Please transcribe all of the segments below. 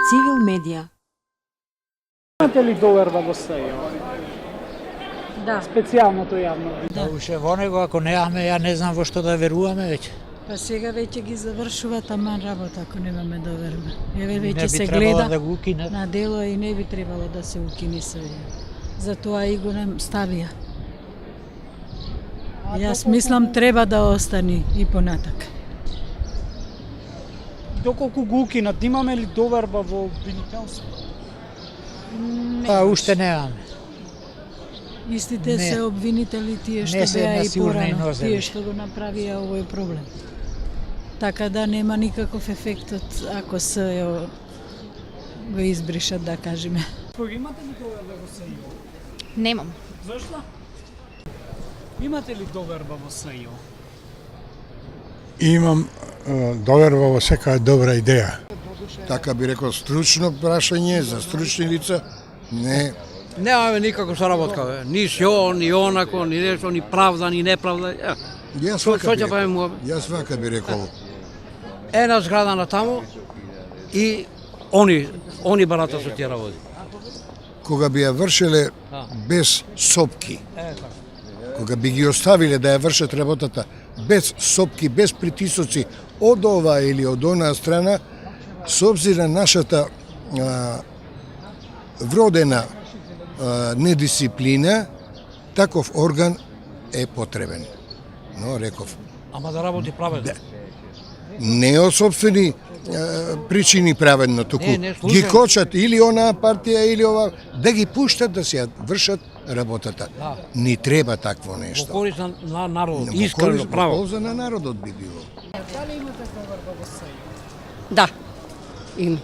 Civil Media. Imate li доверба во СЕО? Да. Специјалното јавно Да, уште во него, ако немаме, ја не знам во што да веруваме веќе. Па сега веќе ги завршуваат таман работа ако немаме доверба. Еве Не веќе би се требало гледа да го укинат. на дело и не би требало да се укини све. Затоа и го нам ставија. Јас мислам треба да остани и понатак. Доколку го укинат, имаме ли доверба во обвинителството? Па уште немаме. Истите Не. се обвинители тие што Не се беа на и сигурни порано, нозе тие веќе. што го направија овој проблем. Така да нема никаков ефектот ако се го избришат, да кажеме. Имате ли доверба во СЕО? Немам. Зашто? Имате ли доверба во СЕО? Имам доверба во секоја добра идеја. Така би рекол, стручно прашање за стручни лица, не. Немаме никако соработка, бе. Ни шо, ни онако, ни нешто, ни правда, ни неправда. Јас Што вака би ќе правиме рекол. му? Јас вака би рекол. Една зграда на таму и они барата со тие работи. Кога би ја вршеле без сопки, кога би ги оставиле да ја вршат работата без сопки, без притисоци од ова или од онаа страна, со обзир на нашата вродена недисциплина, таков орган е потребен. Но реков, Ама да работи праведно. не од собствени причини праведно, туку Не, ги слушај. кочат или онаа партија или ова, да ги пуштат да се вршат работата. Да. Ни треба такво Во нешто. корист на народот, Во искрено корист, во право. полза на народот би било. Дали имате доверба во СЕО? Да, им.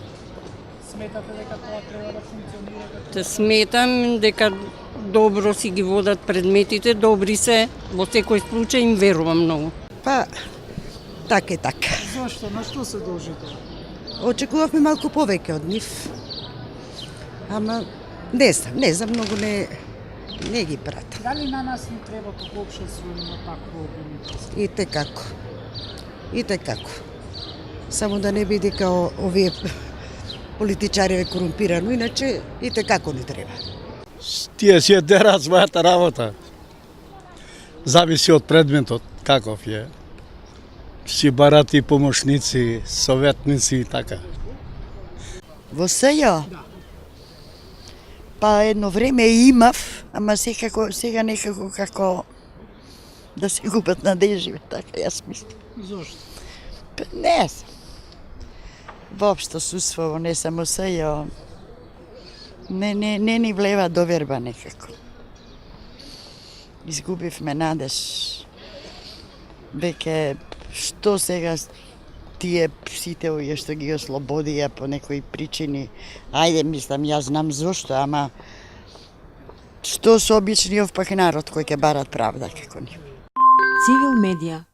Сметате дека тоа треба да функционира како Те сметам дека добро си ги водат предметите, добри се, во секој случај им верувам многу. Па, така и така. Зашто? На што се дължи тоа? Очекувавме малку повеќе од нив. Ама, не знам, многу не ги прата. Дали на нас ни треба како општество на такво обвинителство? И како. Само да не биде као овие политичари корумпирано, иначе и како не треба. Тие си ја дерат својата работа. Зависи од предметот, каков е. Си барат и помошници, советници и така. Во СЈО? Па едно време имав, ама сега некако како да се губат надежи, така јас мислам. Зошто? Па не знам. Воопшто судство, не само СЈО, не ни влева доверба некако. Изгубивме надеж. Веќе што сега тие сите овие што ги ослободија по некои причини, ајде мислам, јас знам зошто, ама што со обичниот пак народ кој ќе барат правда како ни. Civil Media.